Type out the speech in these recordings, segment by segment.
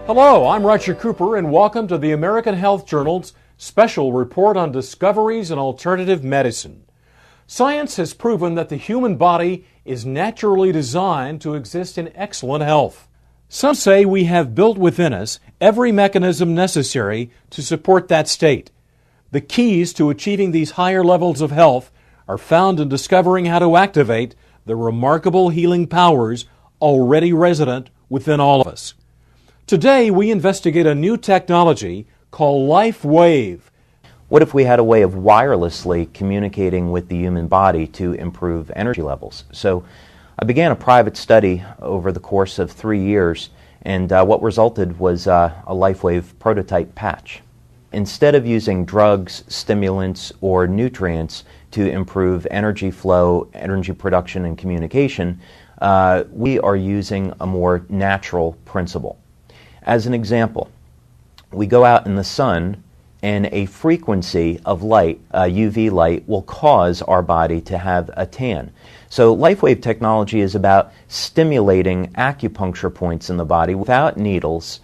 Hello, I'm Roger Cooper, and welcome to the American Health Journal's special report on discoveries in alternative medicine. Science has proven that the human body is naturally designed to exist in excellent health. Some say we have built within us every mechanism necessary to support that state. The keys to achieving these higher levels of health are found in discovering how to activate the remarkable healing powers already resident within all of us. Today, we investigate a new technology called LifeWave. What if we had a way of wirelessly communicating with the human body to improve energy levels? So I began a private study over the course of 3 years, and what resulted was a LifeWave prototype patch. Instead of using drugs, stimulants, or nutrients to improve energy flow, energy production, and communication, we are using a more natural principle. As an example, we go out in the sun and a frequency of light, UV light, will cause our body to have a tan. So LifeWave technology is about stimulating acupuncture points in the body without needles,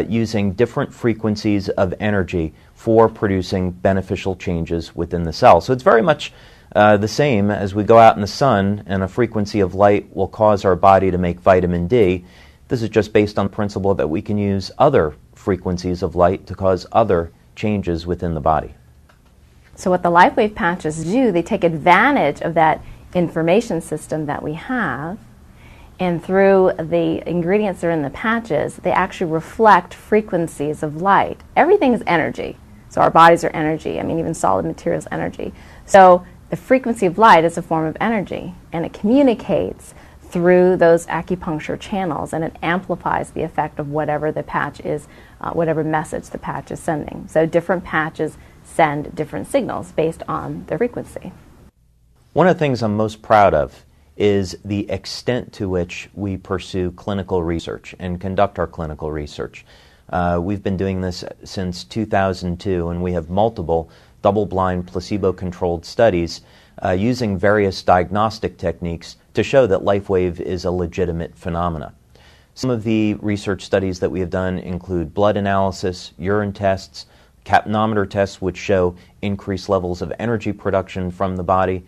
using different frequencies of energy for producing beneficial changes within the cell. So it's very much the same as we go out in the sun and a frequency of light will cause our body to make vitamin D. This is just based on the principle that we can use other frequencies of light to cause other changes within the body. So what the LifeWave patches do, they take advantage of that information system that we have, and through the ingredients that are in the patches, they actually reflect frequencies of light. Everything is energy. So our bodies are energy. I mean, even solid materials energy. So the frequency of light is a form of energy, and it communicates through those acupuncture channels, and it amplifies the effect of whatever the patch is, whatever message the patch is sending. So different patches send different signals based on their frequency. One of the things I'm most proud of is the extent to which we pursue clinical research and conduct our clinical research. We've been doing this since 2002, and we have multiple double-blind, placebo-controlled studies using various diagnostic techniques to show that LifeWave is a legitimate phenomena. Some of the research studies that we have done include blood analysis, urine tests, capnometer tests which show increased levels of energy production from the body.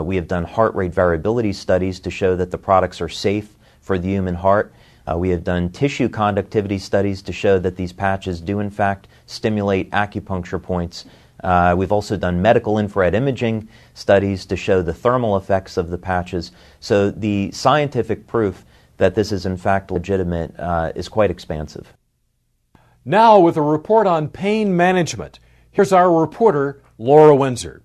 We have done heart rate variability studies to show that the products are safe for the human heart. We have done tissue conductivity studies to show that these patches do in fact stimulate acupuncture points. We've also done medical infrared imaging studies to show the thermal effects of the patches. So the scientific proof that this is in fact legitimate is quite expansive. Now with a report on pain management, here's our reporter, Laura Windsor.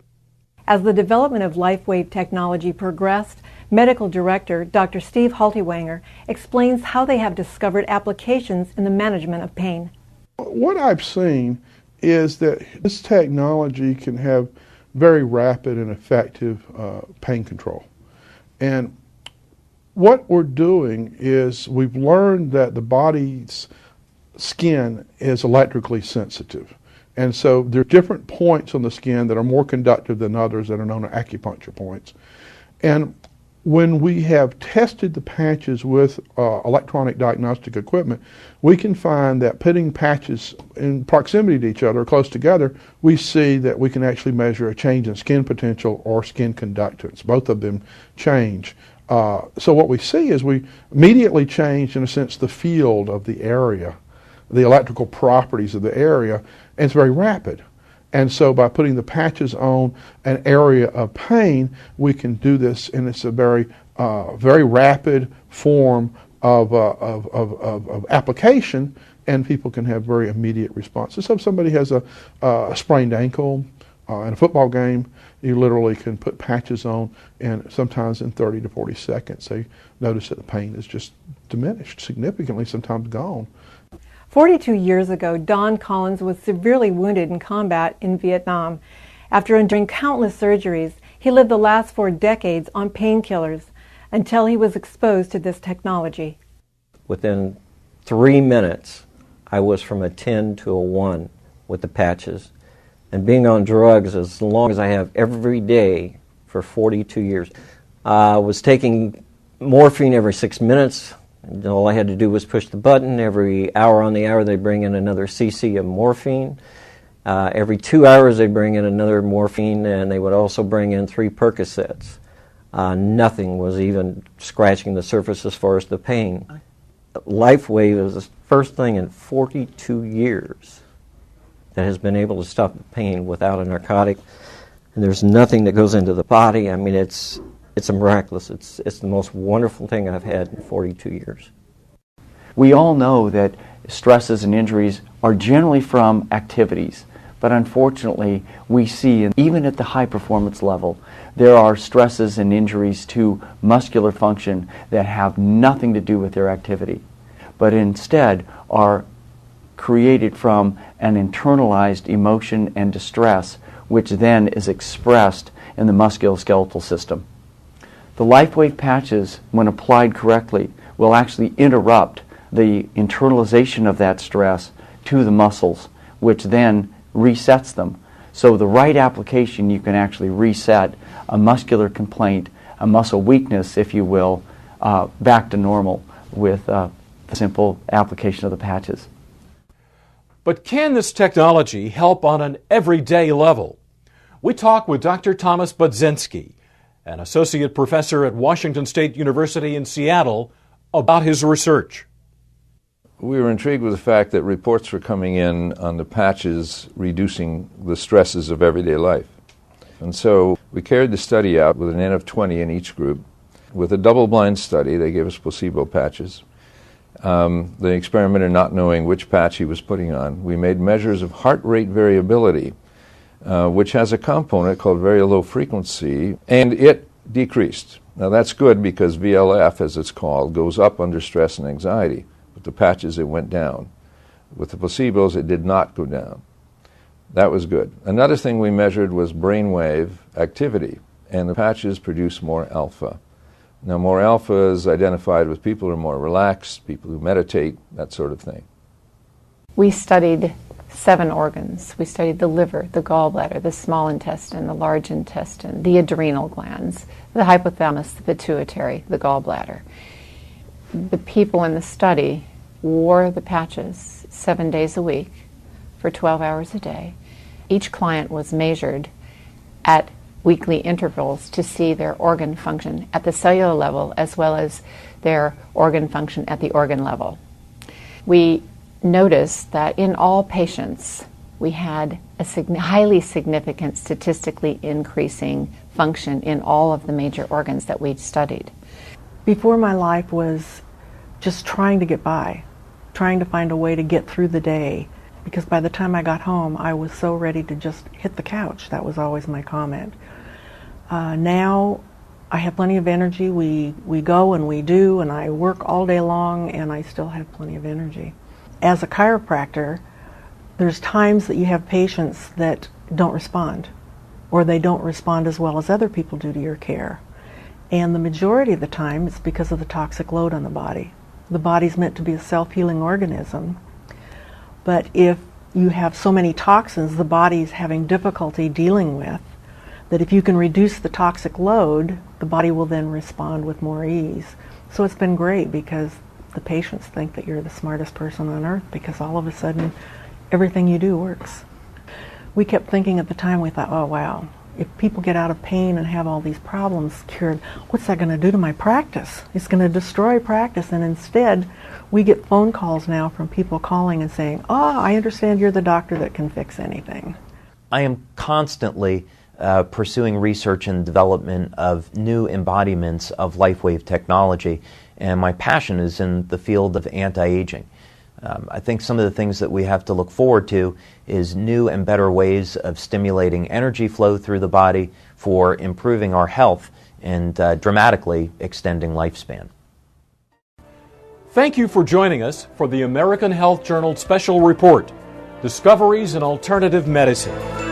As the development of LifeWave technology progressed, Medical Director Dr. Steve Haltiwanger explains how they have discovered applications in the management of pain. What I've seen is that this technology can have very rapid and effective pain control. And what we're doing is we've learned that the body's skin is electrically sensitive. And so there are different points on the skin that are more conductive than others that are known as acupuncture points. And when we have tested the patches with electronic diagnostic equipment, we can find that putting patches in proximity to each other, close together, we see that we can actually measure a change in skin potential or skin conductance. Both of them change. So what we see is we immediately change, in a sense, the field of the area, the electrical properties of the area, and it's very rapid. And so by putting the patches on an area of pain, we can do this, and it's a very rapid form of application, and people can have very immediate responses. So if somebody has a sprained ankle in a football game, you literally can put patches on, and sometimes in 30 to 40 seconds, they notice that the pain is just diminished significantly, sometimes gone. 42 years ago, Don Collins was severely wounded in combat in Vietnam. After enduring countless surgeries, he lived the last 4 decades on painkillers until he was exposed to this technology. Within 3 minutes, I was from a 10 to a 1 with the patches. And being on drugs as long as I have every day for 42 years, I was taking morphine every 6 minutes, And all I had to do was push the button. Every hour on the hour, they bring in another cc of morphine. Every 2 hours, they bring in another morphine, and they would also bring in 3 Percocets. Nothing was even scratching the surface as far as the pain. LifeWave is the first thing in 42 years that has been able to stop the pain without a narcotic. And there's nothing that goes into the body. I mean, it's a miraculous. It's the most wonderful thing I've had in 42 years. We all know that stresses and injuries are generally from activities, but unfortunately we see, even at the high performance level, there are stresses and injuries to muscular function that have nothing to do with their activity, but instead are created from an internalized emotion and distress, which then is expressed in the musculoskeletal system. The LifeWave patches, when applied correctly, will actually interrupt the internalization of that stress to the muscles, which then resets them. So the right application, you can actually reset a muscular complaint, a muscle weakness, if you will, back to normal with the simple application of the patches. But can this technology help on an everyday level? We talk with Dr. Thomas Budzinski, an associate professor at Washington State University in Seattle, about his research. We were intrigued with the fact that reports were coming in on the patches reducing the stresses of everyday life. And so we carried the study out with an N of 20 in each group. With a double-blind study, they gave us placebo patches. The experimenter not knowing which patch he was putting on. We made measures of heart rate variability, which has a component called very low frequency, and it decreased. Now that's good because VLF, as it's called, goes up under stress and anxiety. With the patches, it went down. With the placebos, it did not go down. That was good. Another thing we measured was brainwave activity, and the patches produce more alpha. Now, more alpha is identified with people who are more relaxed, people who meditate, that sort of thing. We studied 7 organs. We studied the liver, the gallbladder, the small intestine, the large intestine, the adrenal glands, the hypothalamus, the pituitary, the gallbladder. The people in the study wore the patches 7 days a week for 12 hours a day. Each client was measured at weekly intervals to see their organ function at the cellular level as well as their organ function at the organ level. We noticed that in all patients we had a highly significant statistically increasing function in all of the major organs that we'd studied. Before, my life was just trying to get by, trying to find a way to get through the day, because by the time I got home I was so ready to just hit the couch. That was always my comment. Now I have plenty of energy. We go and we do, and I work all day long, and I still have plenty of energy. As a chiropractor, there's times that you have patients that don't respond, or they don't respond as well as other people do to your care. And the majority of the time it's because of the toxic load on the body. The body's meant to be a self-healing organism, but if you have so many toxins the body's having difficulty dealing with, that if you can reduce the toxic load, the body will then respond with more ease. So it's been great because the patients think that you're the smartest person on earth because all of a sudden everything you do works. We kept thinking at the time, we thought, oh wow, if people get out of pain and have all these problems cured, what's that going to do to my practice? It's going to destroy practice. And instead, we get phone calls now from people calling and saying, oh, I understand you're the doctor that can fix anything. I am constantly pursuing research and development of new embodiments of LifeWave technology, and my passion is in the field of anti-aging. I think some of the things that we have to look forward to is new and better ways of stimulating energy flow through the body for improving our health and dramatically extending lifespan. Thank you for joining us for the American Health Journal Special Report, Discoveries in Alternative Medicine.